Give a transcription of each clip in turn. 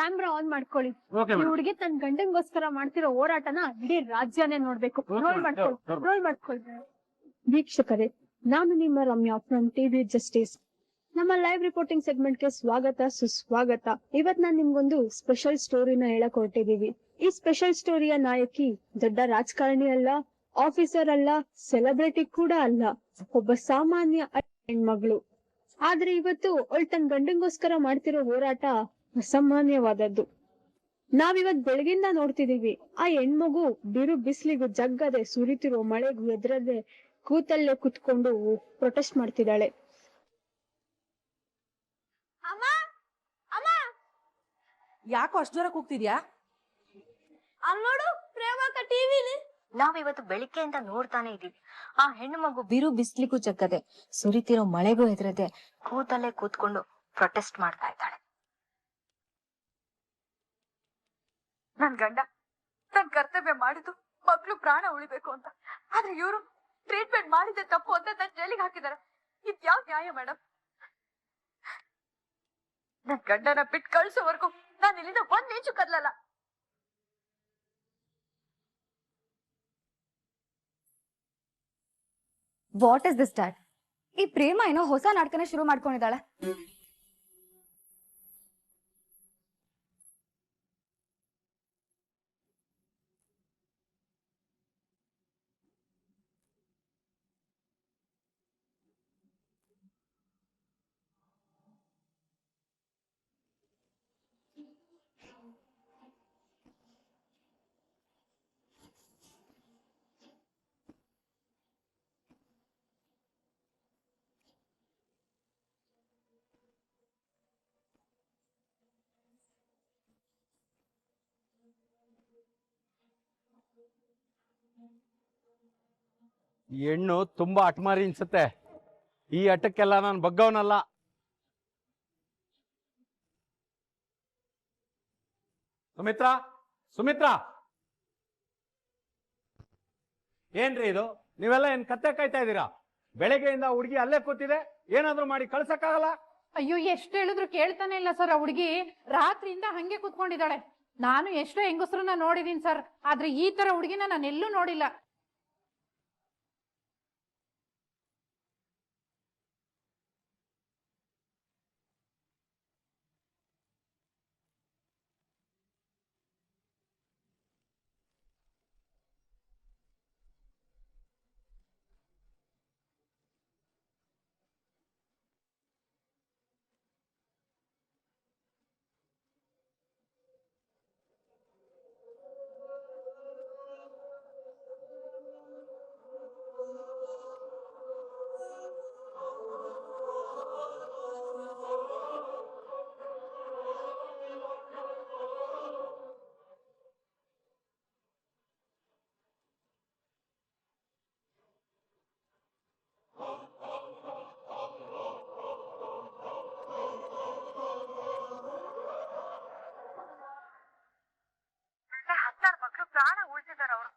Camera on ಮಾಡ್ಕೊಳ್ಳಿ. Okay ಈ ಹುಡುಗಿ ತನ್ನ ಗಂಡಂಗೋಸ್ಕರ ಮಾಡ್ತಿರೋ ಹೋರಾಟನ ಇಡೀ ರಾಜ್ಯನೇ ನೋಡ್ಬೇಕು. ರೋಲ್ ಮಾಡ್ಕೊಳ್ಳಿ. ವೀಕ್ಷಕರೇ, ನಾನು ನಿಮ್ಮ ರಮ್ಯಾ ಫ್ರಮ್ ಟಿವಿ ಜಸ್ಟಿಸ್. ನಮ್ಮ ಲೈವ್ ರಿಪೋರ್ಟಿಂಗ್ ಸೆಗ್ಮೆಂಟ್ಗೆ ಸ್ವಾಗತ ಸುಸ್ವಾಗತ. ಇವತ್ ನಾನ್ ನಿಮ್ಗೊಂದು ಸ್ಪೆಷಲ್ ಸ್ಟೋರಿನ ಹೇಳಕ್ ಹೊರಟಿದೀವಿ. ಈ ಸ್ಪೆಷಲ್ ಸ್ಟೋರಿಯ ನಾಯಕಿ ದೊಡ್ಡ ರಾಜಕಾರಣಿ ಅಲ್ಲ, ಆಫೀಸರ್ ಅಲ್ಲ, ಸೆಲೆಬ್ರಿಟಿ ಕೂಡ ಅಲ್ಲ, ಒಬ್ಬ ಸಾಮಾನ್ಯ ಹೆಣ್ಮಗಳು. ಆದ್ರೆ ಇವತ್ತು ಅವಳು ತನ್ನ ಗಂಡಂಗೋಸ್ಕರ ಮಾಡ್ತಿರೋ ಹೋರಾಟ ಅಸಾಮಾನ್ಯವಾದದ್ದು. ನಾವಿವತ್ ಬೆಳಗಿಂದ ನೋಡ್ತಿದೀವಿ. ಆ ಹೆಣ್ಮಗು ಬಿರು ಬಿಸಿಲಿಗೂ ಜಗ್ಗದೆ ಸುರಿತಿರೋ ಮಳೆಗೂ ಎದ್ರದೆ ಕೂತಲ್ಲೇ ಕುತ್ಕೊಂಡು ಪ್ರೊಟೆಸ್ಟ್ ಮಾಡ್ತಿದ್ದಾಳೆ. ಯಾಕೋ ಅಷ್ಟು ಜೋರ ಕೂಗ್ತಿದ್ಯಾ? ನೋಡು ಪ್ರೇಮಕ್ಕ ಟಿವಿಲಿ. ನಾವಿವತ್ತು ಬೆಳಿಗ್ಗೆಯಿಂದ ನೋಡ್ತಾನೆ ಇದೀವಿ. ಆ ಹೆಣ್ಣು ಮಗು ಬಿರು ಬಿಸ್ಲಿಗೂ ಜಗ್ಗದೆ ಸುರಿತಿರೋ ಮಳೆಗೂ ಹೆದರದೆ ಕೂತಲ್ಲೇ ಕೂತ್ಕೊಂಡು ಪ್ರೊಟೆಸ್ಟ್ ಮಾಡ್ತಾ ಇದ್ದಾಳೆ. ನನ್ ಗಂಡ ನನ್ ಕರ್ತವ್ಯ ಮಾಡಿದ್ದು ಮಕ್ಳು ಪ್ರಾಣ ಉಳಿಬೇಕು ಅಂತ. ಆದ್ರೆ ಇವರು ಟ್ರೀಟ್ಮೆಂಟ್ ಮಾಡಿದ್ದೆ ತಪ್ಪು ಅಂತ ನನ್ ಜೈಲಿಗೆ ಹಾಕಿದಾರೆ. ಇದ್ಯಾವ ನ್ಯಾಯ ಮೇಡಮ್? ನನ್ ಗಂಡನ ಬಿಟ್ಟು ಕಳ್ಸೋವರೆಗೂ ನಾನು ಇಲ್ಲಿಂದ ಒಂದ್ ಇಂಚು ಕದ್ಲಲ್ಲ. What is this dad? ಈ ಪ್ರೇಮ ಏನೋ ಹೊಸ ನಾಟಕನ ಶುರು ಮಾಡ್ಕೊಂಡಿದ್ದಾಳೆ. ಈ ಹೆಣ್ಣು ತುಂಬಾ ಅಟ್ಮಾರಿ ಅನ್ಸುತ್ತೆ. ಈ ಅಟಕ್ಕೆಲ್ಲ ನಾನು ಬಗ್ಗವನಲ್ಲ. ಸುಮಿತ್ರಾ, ಸುಮಿತ್ರಾ, ಏನ್ರಿ ಇದು? ನೀವೆಲ್ಲ ಏನ್ ಕತ್ತೆ ಕಾಯ್ತಾ ಇದ್ದೀರಾ? ಬೆಳಗ್ಗೆಯಿಂದ ಹುಡುಗಿ ಅಲ್ಲೇ ಕೂತಿದೆ, ಏನಾದ್ರು ಮಾಡಿ ಕಳ್ಸಕ್ಕಾಗಲ್ಲ? ಅಯ್ಯೋ, ಎಷ್ಟು ಹೇಳಿದ್ರು ಕೇಳ್ತಾನೆ ಇಲ್ಲ ಸರ್. ಆ ಹುಡುಗಿ ರಾತ್ರಿಯಿಂದ ಹಂಗೆ ಕೂತ್ಕೊಂಡಿದ್ದಾಳೆ. ನಾನು ಎಷ್ಟೋ ಹೆಂಗಸ್ರನ್ನ ನೋಡಿದೀನಿ ಸರ್, ಆದ್ರೆ ಈ ತರ ಹುಡುಗಿನ ನಾನು ಎಲ್ಲೂ ನೋಡಿಲ್ಲ. ಪ್ರಾಣ ಉಳಿಸಿದಾರ ಅವರು.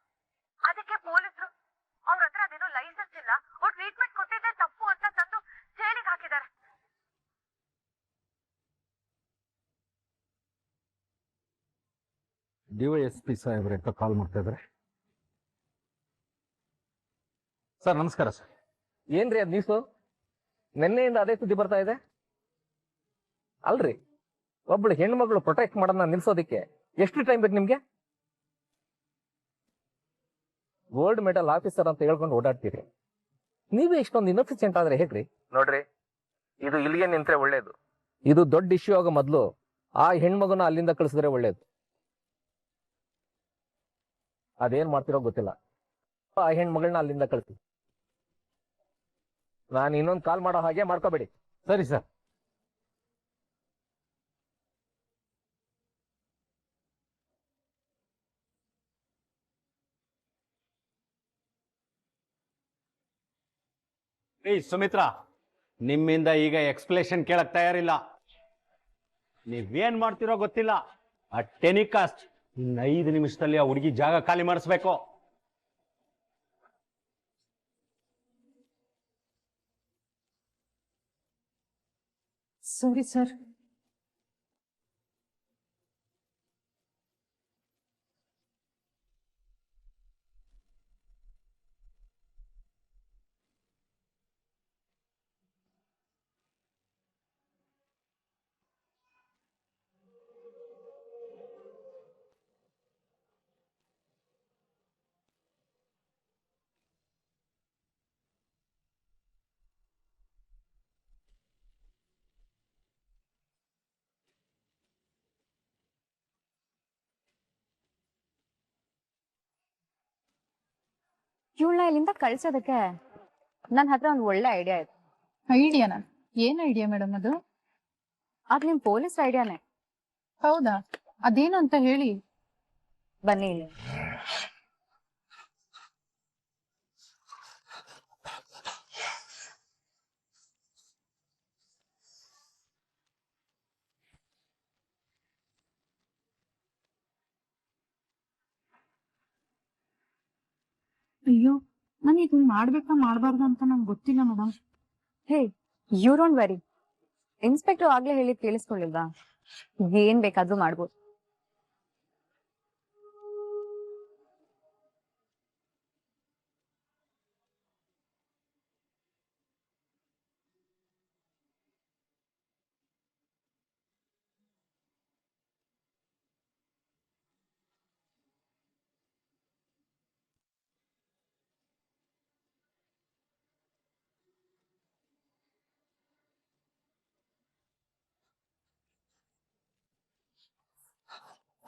ಅದಕ್ಕೆ ಪೊಲೀಸರು ಅವ್ರ ಹತ್ರ ಅದೇನೋ ಲೈಸೆನ್ಸ್ ಇಲ್ಲ, ಅವ್ರು ಟ್ರೀಟ್ಮೆಂಟ್ ಕೊಟ್ಟಿದ್ದೆ ತಪ್ಪು ಅಂತ ತಂದು ಜೈಲಿಗೆ ಹಾಕಿದ್ದಾರೆ. DYSP ಸಾಹೇಬ್ರೆ ಕಾಲ್ ಮಾಡ್ತಾ ಇದ್ದಾರೆ. ಸರ್ ನಮಸ್ಕಾರ ಸರ್. ಏನ್ರಿ ಅದ್ ನ್ಯೂಸು? ನಿನ್ನೆಯಿಂದ ಅದೇ ಸುದ್ದಿ ಬರ್ತಾ ಇದೆ ಅಲ್ರಿ. ಒಬ್ಳು ಹೆಣ್ಮಗಳು ಪ್ರೊಟೆಕ್ಟ್ ಮಾಡೋದನ್ನ ನಿಲ್ಸೋದಿಕ್ಕೆ ಎಷ್ಟು ಟೈಮ್ ಬೇಕು ನಿಮ್ಗೆ? ಗೋಲ್ಡ್ ಮೆಡಲ್ ಆಫೀಸರ್ ಅಂತ ಹೇಳ್ಕೊಂಡು ಓಡಾಡ್ತೀರಿ. ನೀವೇ ಇಷ್ಟೊಂದು ಇನ್ಎಫಿಷಿಯಂಟ್ ಆದ್ರೆ ಹೇಗ್ರಿ? ನೋಡ್ರಿ, ಇದು ಇಲ್ಲಿಗೆ ನಿಂತ್ರೆ ಒಳ್ಳೇದು. ಇದು ದೊಡ್ಡ ಇಶ್ಯೂ ಆಗೋ ಮೊದ್ಲು ಆ ಹೆಣ್ಮಗುನ ಅಲ್ಲಿಂದ ಕಳಿಸಿದ್ರೆ ಒಳ್ಳೇದು. ಅದೇನ್ ಮಾಡ್ತಿರೋ ಗೊತ್ತಿಲ್ಲ. ಆ ಹೆಣ್ಮಗಳನ್ನ ಅಲ್ಲಿಂದ ಕಳಿಸಿ. ನಾನು ಇನ್ನೊಂದು ಕಾಲ್ ಮಾಡೋ ಹಾಗೆ ಮಾಡ್ಕೋಬೇಡಿ. ಸರಿ ಸರ್. ಸುಮಿತ್ರಾ, ನಿಮ್ಮಿಂದ ಈಗ ಎಕ್ಸ್ಪ್ಲೇಷನ್ ಕೇಳಕ್ ತಯಾರಿಲ್ಲ. ನೀವೇನ್ ಮಾಡ್ತಿರೋ ಗೊತ್ತಿಲ್ಲ. ಆ ಟೆಲಿಕಾಸ್ಟ್ ಇನ್ನು 5 ನಿಮಿಷದಲ್ಲಿ ಆ ಹುಡುಗಿ ಜಾಗ ಖಾಲಿ ಮಾಡಿಸ್ಬೇಕು. ಸರಿ ಸರ್. ಇವಳನ್ನ ಇಲ್ಲಿಂದ ಕಳ್ಸೋದಕ್ಕೆ ನನ್ನ ಹತ್ರ ಒಂದು ಒಳ್ಳೆ ಐಡಿಯಾ ಇದೆ. ಐಡಿಯಾನ? ಏನ್ ಐಡಿಯಾ ಮೇಡಮ್ ಅದು? ಅದು ನಿಮ್ ಪೊಲೀಸ್ ಐಡಿಯಾನೇ. ಹೌದಾ? ಅದೇನು ಅಂತ ಹೇಳಿ. ಬನ್ನಿ ಇಲ್ಲಿ. ಅಯ್ಯೋ, ನಾನು ಇದನ್ನ ಮಾಡ್ಬೇಕಾ ಮಾಡ್ಬಾರ್ದು ಅಂತ ನಂಗೆ ಗೊತ್ತಿಲ್ಲ madam. Hey, you don't worry. Inspector ಆಗ್ಲೇ ಹೇಳಿ ಕೇಳಿಸ್ಕೊಳ್ಳಿಲ್ವಾ? ಏನ್ ಬೇಕಾದ್ರೂ ಮಾಡ್ಬೋದು.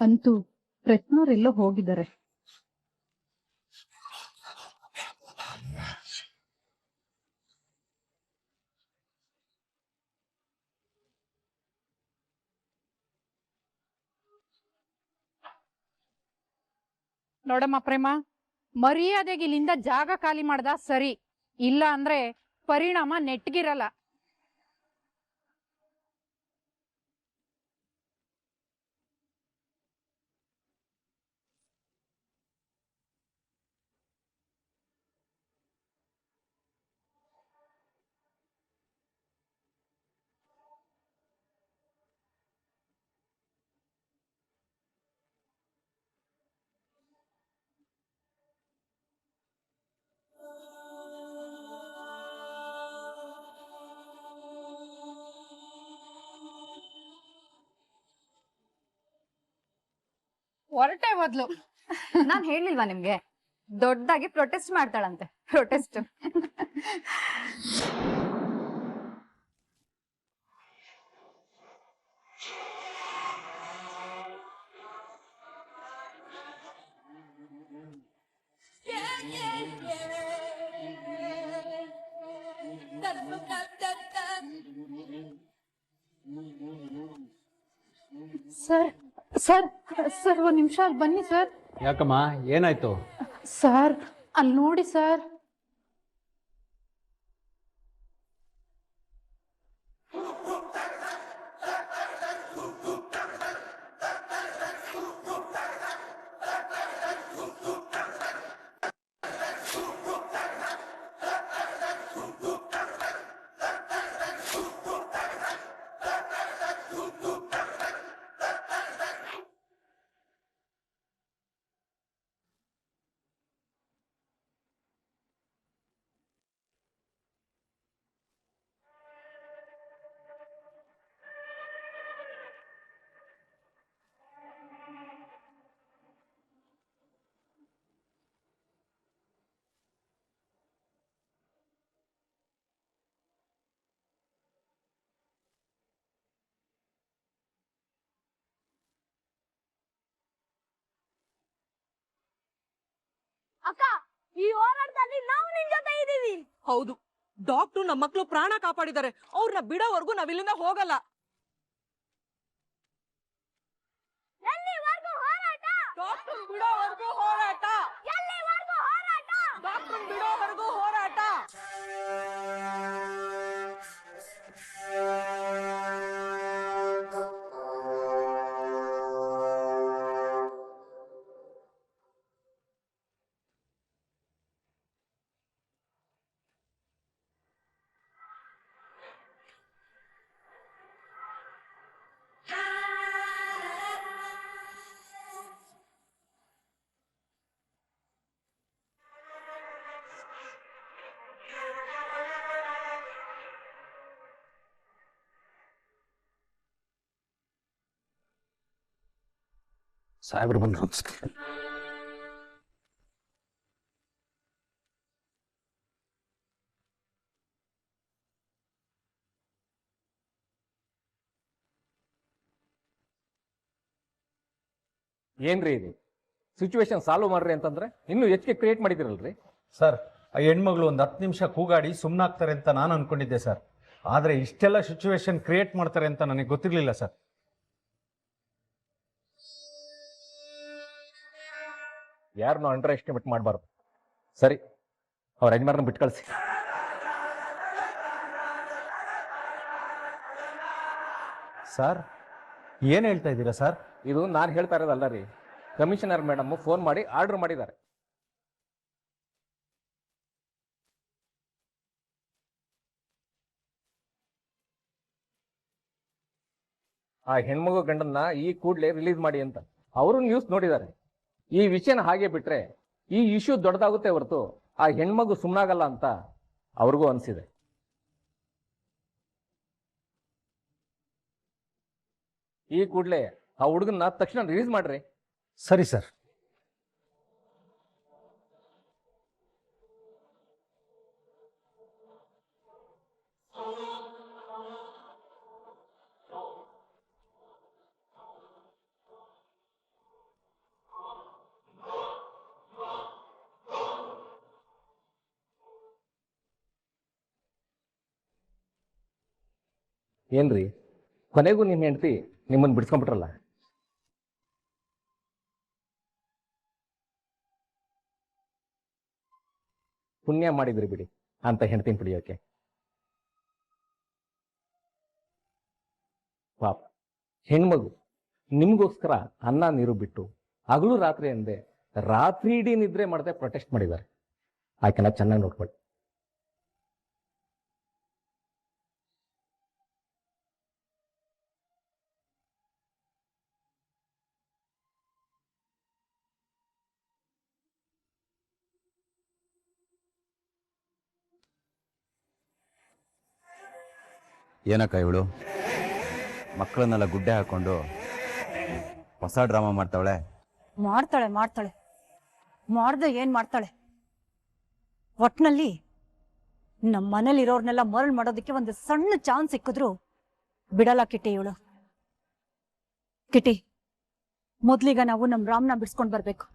ಅಂತೂ ಪ್ರಜ್ಞೋರೆಲ್ಲೋ ಹೋಗಿದ್ದಾರೆ. ನೋಡಮ್ಮ ಪ್ರೇಮ, ಮರ್ಯಾದೆಗೆ ಇಲ್ಲಿಂದ ಜಾಗ ಖಾಲಿ ಮಾಡ್ದ ಸರಿ, ಇಲ್ಲ ಅಂದ್ರೆ ಪರಿಣಾಮ ನೆಟ್ಗಿರಲ್ಲ. ಹೊರಟೆ ಮೊದ್ಲು. ನಾನ್ ಹೇಳಿಲ್ವಾ ನಿಮ್ಗೆ, ದೊಡ್ಡದಾಗಿ ಪ್ರೊಟೆಸ್ಟ್ ಮಾಡ್ತಾಳಂತೆ. ಪ್ರೊಟೆಸ್ಟ್. ಸರ್ ಸರ್ ಸರ್, ಒಂದ್ ನಿಮಿಷ ಅಲ್ಲಿ ಬನ್ನಿ ಸರ್. ಯಾಕಮ್ಮ, ಏನಾಯ್ತು? ಸರ್ ಅಲ್ಲಿ ನೋಡಿ ಸರ್. ಅಕ್ಕ, ಈ ಹೋರಾಟದಲ್ಲಿ ನಾವು ನಿನ್ ಜೊತೆ ಇದೀವಿ. ಹೌದು, ಡಾಕ್ಟ್ರು ನಮ್ಮ ಮಕ್ಳು ಪ್ರಾಣ ಕಾಪಾಡಿದ್ದಾರೆ. ಅವ್ರನ್ನ ಬಿಡೋವರೆಗೂ ನಾವ್ ಇಲ್ಲಿಂದ ಹೋಗಲ್ಲ. ಎಲ್ಲಿವರೆಗೂ ಹೋರಾಟ? ಡಾಕ್ಟ್ರು ಬಿಡೋವರೆಗೂ ಹೋರಾಟ. ಎಲ್ಲಿವರೆಗೂ ಹೋರಾಟ? ಡಾಕ್ಟ್ರು ಬಿಡೋವರೆಗೂ ಹೋರಾಟ. ಸಾಹೇಬ್ರು ಬಂದ್ರು ಅನ್ಸುತ್ತೆ. ಏನ್ರಿ ಇದು? ಸಿಚುವೇಶನ್ ಸಾಲ್ವ್ ಮಾಡ್ರಿ ಅಂತಂದ್ರೆ ಇನ್ನು ಹೆಚ್ಚಿಗೆ ಕ್ರಿಯೇಟ್ ಮಾಡಿದಿರಲ್ರಿ. ಸರ್ ಆ ಹೆಣ್ಮಗಳು ಒಂದು 10 ನಿಮಿಷ ಕೂಗಾಡಿ ಸುಮ್ಮನಾಗ್ತಾರೆ ಅಂತ ನಾನು ಅನ್ಕೊಂಡಿದ್ದೆ ಸರ್. ಆದರೆ ಇಷ್ಟೆಲ್ಲ ಸಿಚುವೇಶನ್ ಕ್ರಿಯೇಟ್ ಮಾಡ್ತಾರೆ ಅಂತ ನನಗೆ ಗೊತ್ತಿರಲಿಲ್ಲ ಸರ್. ಯಾರನ್ನೂ ಅಂಡರ್ ಎಸ್ಟಿಮೇಟ್ ಮಾಡಬಾರ್ದು. ಸರಿ, ಅವ್ರ ಯಜಮಾರನ್ನ ಬಿಟ್ಟು ಕಳಿಸಿ. ಸರ್ ಏನು ಹೇಳ್ತಾ ಇದ್ದೀರಾ ಸರ್? ಇದು ನಾನು ಹೇಳ್ತಾ ಇರೋದಲ್ಲ ರೀ, ಕಮಿಷನರ್ ಮೇಡಮ್ ಫೋನ್ ಮಾಡಿ ಆರ್ಡರ್ ಮಾಡಿದ್ದಾರೆ. ಆ ಹೆಣ್ಮಗು ಗಂಡನ್ನ ಈ ಕೂಡಲೇ ರಿಲೀಸ್ ಮಾಡಿ ಅಂತ ಅವರು ನ್ಯೂಸ್ ನೋಡಿದ್ದಾರೆ. ಈ ವಿಷಯನ ಹಾಗೆ ಬಿಟ್ರೆ ಈ ಇಶ್ಯೂ ದೊಡ್ಡದಾಗುತ್ತೆ ಹೊರತು ಆ ಹೆಣ್ಮಗು ಸುಮ್ಮನಾಗಲ್ಲ ಅಂತ ಅವ್ರಿಗೂ ಅನಿಸಿದೆ. ಈ ಕೂಡಲೇ ಆ ಹುಡುಗನ್ನ ತಕ್ಷಣ ರಿಲೀಸ್ ಮಾಡ್ರಿ. ಸರಿ ಸರ್. ಏನ್ರಿ, ಕೊನೆಗೂ ನಿಮ್ಮ ಹೆಂಡತಿ ನಿಮ್ಮನ್ನು ಬಿಡಿಸ್ಕೊಂಡ್ಬಿಟ್ರಲ್ಲ. ಪುಣ್ಯ ಮಾಡಿದ್ರಿ ಬಿಡಿ ಅಂತ ಹೆಂಡತಿನ ಪಡಿಯೋಕೆ. ಪಾಪ ಹೆಣ್ಮಗು ನಿಮ್ಗೋಸ್ಕರ ಅನ್ನ ನೀರು ಬಿಟ್ಟು ಹಗಲು ರಾತ್ರಿ ಅಂದೆ ರಾತ್ರಿ ಇಡೀ ನಿದ್ರೆ ಮಾಡದೆ ಪ್ರೊಟೆಸ್ಟ್ ಮಾಡಿದ್ದಾರೆ. ಆಕೆನ ಚೆನ್ನಾಗಿ ನೋಡ್ಕೊಳ್ಳಿ. ಏನಕ್ಕ ಇವಳು ಮಕ್ಕಳನ್ನೆಲ್ಲ ಗುಡ್ಡೆ ಹಾಕೊಂಡು ಹೊಸ ಡ್ರಾಮಾ ಮಾಡ್ತಾವಳೆ? ಮಾಡ್ತಾಳೆ ಮಾಡ್ದೆ ಏನ್ ಮಾಡ್ತಾಳೆ. ಒಟ್ನಲ್ಲಿ ನಮ್ಮ ಮನೇಲಿ ಇರೋರ್ನೆಲ್ಲ ಮರಳು ಮಾಡೋದಕ್ಕೆ ಒಂದು ಸಣ್ಣ ಚಾನ್ಸ್ ಸಿಕ್ಕಿದ್ರು ಬಿಡಲ್ಲ ಕಿಟಿ ಇವಳು. ಕಿಟಿ, ಮೊದ್ಲೀಗ ನಾವು ನಮ್ ರಾಮ್ನ ಬಿಡ್ಸ್ಕೊಂಡ್ ಬರ್ಬೇಕು.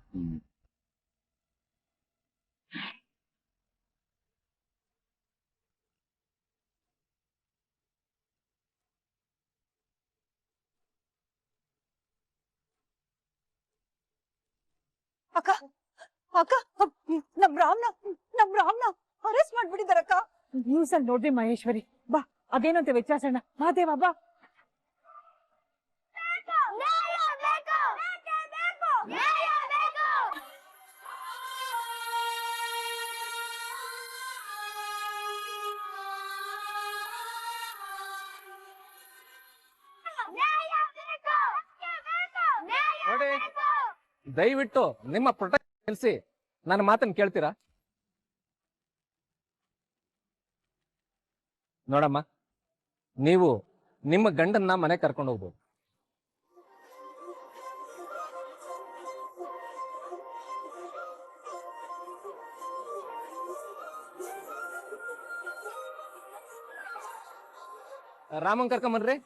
ಅಕ್ಕ ಅಕ್ಕ, ನಮ್ ರಾಮ್ನ ಅರೆಸ್ಟ್ ಮಾಡ್ಬಿಟ್ಟಿದಾರಕ್ಕ. ನ್ಯೂಸ್ ಅಲ್ಲಿ ನೋಡ್ರಿ ಮಹೇಶ್ವರಿ. ಬಾ ಅದೇನಂತ ವಿಚಾರಿಸೋಣ. ಮಾದೇವ ಬಾ. ನೋಡಿ, ದಯವಿಟ್ಟು ನಿಮ್ಮ ಪ್ರೊಟೆಕ್ಟ್ ನಿಲ್ಲಿಸಿ ನನ್ನ ಮಾತನ್ನು ಕೇಳ್ತೀರಾ? ನೋಡಮ್ಮ, ನೀವು ನಿಮ್ಮ ಗಂಡನ್ನ ಮನೆ ಕರ್ಕೊಂಡು ಹೋಗ್ಬೋದು. ರಾಮನ್ ಕರ್ಕೊಂಬನ್ರಿ.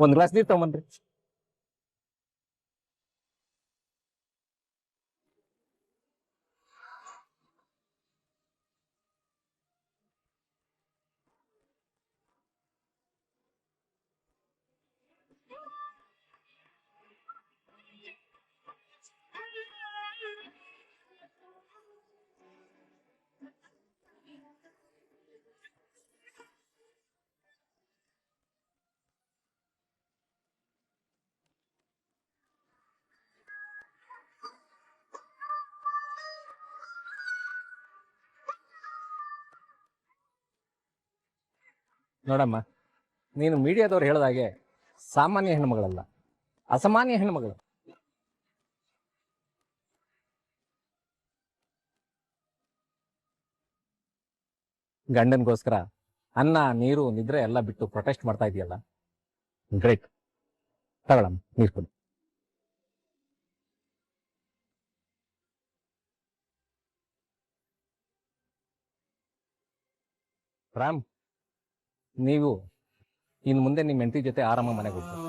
ಒಂದ್ ಗ್ಲಾಸ್ ನೀರ್ ತಗೊಂಬನ್ರಿ. ನೋಡಮ್ಮ, ನೀನು ಮೀಡಿಯಾದವ್ರು ಹೇಳಿದಾಗೆ ಸಾಮಾನ್ಯ ಹೆಣ್ಮಗಳಲ್ಲ, ಅಸಾಮಾನ್ಯ ಹೆಣ್ಮಗಳು. ಗಂಡನಿಗೋಸ್ಕರ ಅನ್ನ, ನೀರು, ನಿದ್ರೆ ಎಲ್ಲ ಬಿಟ್ಟು ಪ್ರೊಟೆಸ್ಟ್ ಮಾಡ್ತಾ ಇದೆಯಲ್ಲ, ಗ್ರೇಟ್. ತಗೊಳಮ್ಮ, ನೀರು ಕೊಡಿ. ರಾಮ್, ನೀವು ಇನ್ನು ಮುಂದೆ ನಿಮ್ಮ ಹೆಂಡತಿ ಜೊತೆ ಆರಾಮ ಮನೆಗೆ ಹೋಗ್ಬೇಕು.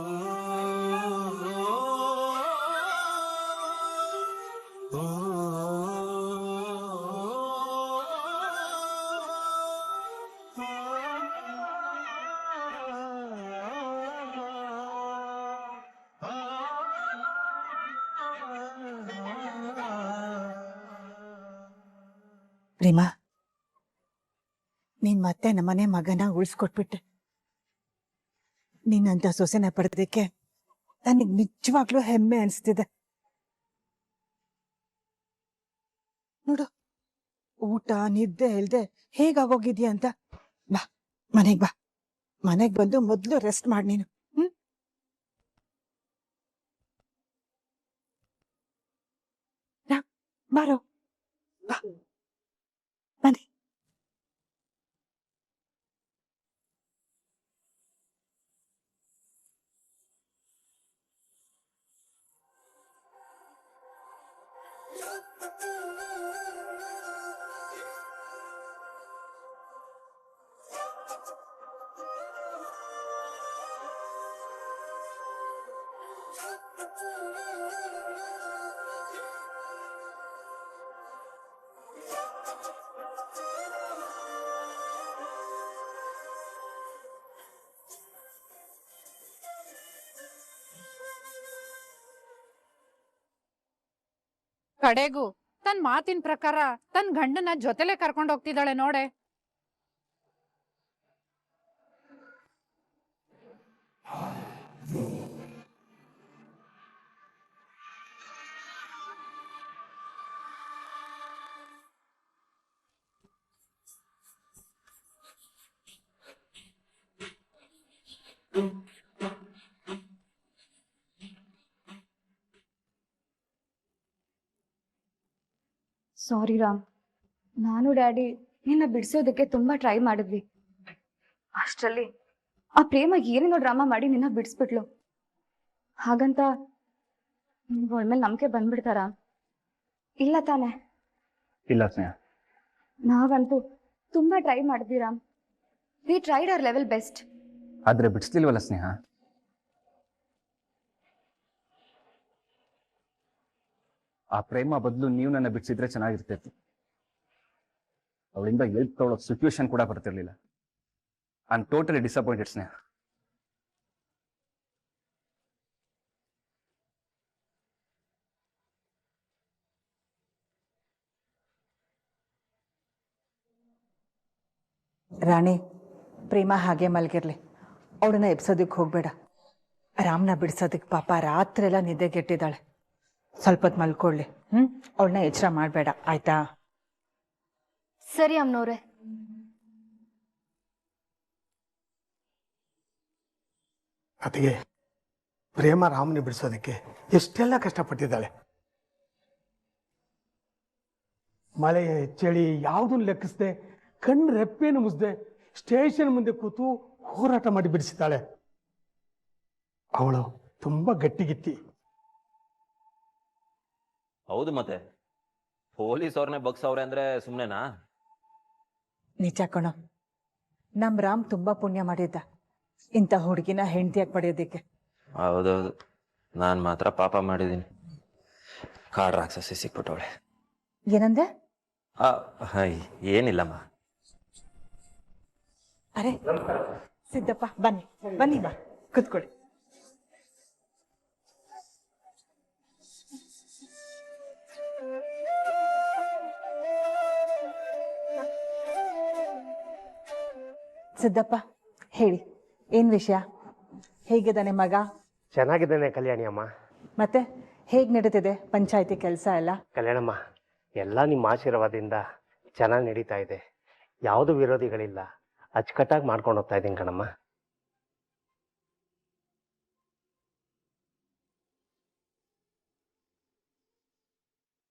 ರೀಮಾ, ನೀನ್ ಮತ್ತೆ ನಮ್ಮನೆ ಮಗನ ಉಳಿಸ್ಕೊಟ್ಬಿಟ್ಟೆ. ನೀನಂತ ಸೊಸೆನ ಪಡೆದಕ್ಕೆ ನನಗೆ ನಿಜವಾಗ್ಲೂ ಹೆಮ್ಮೆ ಅನಿಸ್ತಿದೆ. ನೋಡು, ಊಟ ನಿದ್ದೆ ಇಲ್ದೆ ಹೇಗಾಗೋಗಿದ್ಯಾ ಅಂತ. ಬಾ ಮನೆಗ್ ಬಾ, ಮನೆಗ್ ಬಂದು ಮೊದ್ಲು ರೆಸ್ಟ್ ಮಾಡಿ ನೀನು. ಬಾರೋ, ಬಾ ಬನ್ನಿ. ಕಡೆಗೂ ತನ್ ಮಾತಿನ ಪ್ರಕಾರ ತನ್ ಗಂಡನ ಜೊತೆಲೆ ಕರ್ಕೊಂಡು ಹೋಗ್ತಿದ್ದಾಳೆ ನೋಡೆ. ಸಾರಿ ರಾಮ್, ನಾನು ಡ್ಯಾಡಿ ನಿನ್ನ ಬಿಡಿಸೋದಕ್ಕೆ ತುಂಬಾ ಟ್ರೈ ಮಾಡಿದ್ವಿ. ಅಷ್ಟರಲ್ಲಿ ಆ ಪ್ರೇಮ ಏನೇನೋ ಡ್ರಾಮಾ ಮಾಡಿ ನಿನ್ನ ಬಿಡಿಸ್ಬಿಟ್ಲು. ಹಾಗಂತ ಅವಳ ಮೇಲೆ ನಂಬಿಕೆ ಬಂದ್ಬಿಡ್ತಾರ? ಇಲ್ಲ ತಾನೆ? ಇಲ್ಲ ಸ್ನೇಹ, ನಾವಂತೂ ತುಂಬಾ ಟ್ರೈ ಮಾಡಿದ್ವಿ Ram. We tried hour level best. ಆದ್ರೆ ಬಿಡಿಸ್ಲಿಲ್ವಲ್ಲ ಸ್ನೇಹ. ಆ ಪ್ರೇಮ ಬದಲು ನೀವು ನನ್ನ ಬಿಡಿಸಿದ್ರೆ ಚೆನ್ನಾಗಿರ್ತಿತ್ತು. ಅವಳಿಂದ ಎಲ್ಪ್ ತಗೊಳ್ಳೋ ಸಿಚುವೇಶನ್ ಕೂಡ ಬರ್ತಿರ್ಲಿಲ್ಲ. ಐ ಆಮ್ ಟೋಟಲಿ ಡಿಸಪಾಯಿಂಟೆಡ್ ಸ್ನೇಹ. ರಾಣಿ, ಪ್ರೇಮ ಹಾಗೆ ಮಲ್ಗಿರ್ಲಿ, ಅವಳನ್ನ ಎಬ್ಸೋದಕ್ಕೆ ಹೋಗ್ಬೇಡ. ರಾಮ್ನ ಬಿಡ್ಸೋದಕ್ಕೆ ಪಾಪ ರಾತ್ರಿ ಎಲ್ಲ ನಿದ್ದೆಗೆಟ್ಟಿದ್ದಾಳೆ. ಸ್ವಲ್ಪ ಹೊತ್ತು ಮಲ್ಕೊಳ್ಳಿ. ಅವಳನ್ನ ಎಚ್ಚರ ಮಾಡಬೇಡ, ಆಯ್ತಾ? ಸರಿ ಅಮ್ಮನವ್ರೆ. ಅತಿಗೆ, ಪ್ರೇಮ ರಾಮನ ಬಿಡಿಸೋದಕ್ಕೆ ಎಷ್ಟೆಲ್ಲ ಕಷ್ಟಪಟ್ಟಿದ್ದಾಳೆ. ಮಳೆ ಚಳಿ ಯಾವುದನ್ನು ಲೆಕ್ಕಿಸದೆ ಕಣ್ಣು ರೆಪ್ಪೇನು ಮುಸ್ದೆ ಸ್ಟೇಷನ್ ಮುಂದೆ ಕೂತು ಹೋರಾಟ ಮಾಡಿ ಬಿಡಿಸಿದ್ದಾಳೆ. ಅವಳು ತುಂಬಾ ಗಟ್ಟಿಗಿತ್ತಿ. ಹೌದು, ಮತ್ತೆ ಪೊಲೀಸ್ ಅವ್ರನ್ನೇ ಬಗ್ಸವ್ರೆ ಅಂದ್ರೆ ಸುಮ್ನೆನಾ? ನಿಜ ಕಣೋ, ನಮ್ ರಾಮ್ ತುಂಬಾ ಪುಣ್ಯ ಮಾಡಿದ್ದ ಇಂಥ ಹುಡುಗಿನ ಹೆಂಡತಿಯಾಗಿ ಪಡೆಯೋದಿಕ್ಕೆ. ಹೌದೌದು, ನಾನ್ ಮಾತ್ರ ಪಾಪ ಮಾಡಿದೀನಿ. ಕಾಡ್ ರಾಕ್ಷಸಿ ಸಿಕ್ಬಿಟ್ಟವಳೆ. ಏನಂದೆ? ಏನಿಲ್ಲಮ್ಮ. ಅರೆ ಸಿದ್ದಪ್ಪ, ಬನ್ನಿ ಬನ್ನಿ, ಬಾ ಕುತ್ಕೊಳ್ಳಿ. ಸಿದ್ದಪ್ಪ, ಹೇಳಿ, ಏನ್ ವಿಷಯ? ಹೇಗಿದ್ದಾನೆ ಮಗ? ಚೆನ್ನಾಗಿದ್ದಾನೆ ಕಲ್ಯಾಣಿ ಅಮ್ಮ. ಮತ್ತೆ ಹೇಗ್ ನಡೀತಿದೆ ಪಂಚಾಯತಿ ಕೆಲಸ ಎಲ್ಲ? ಕಲ್ಯಾಣಮ್ಮ, ಎಲ್ಲ ನಿಮ್ಮ ಆಶೀರ್ವಾದದಿಂದ ಚೆನ್ನಾಗಿ ನಡೀತಾ ಇದೆ. ಯಾವುದು ವಿರೋಧಿಗಳಿಲ್ಲ. ಅಚ್ಚುಕಟ್ಟಾಗಿ ಮಾಡ್ಕೊಂಡು ಹೋಗ್ತಾ ಇದ್ದೀನಿ ಕಣಮ್ಮ.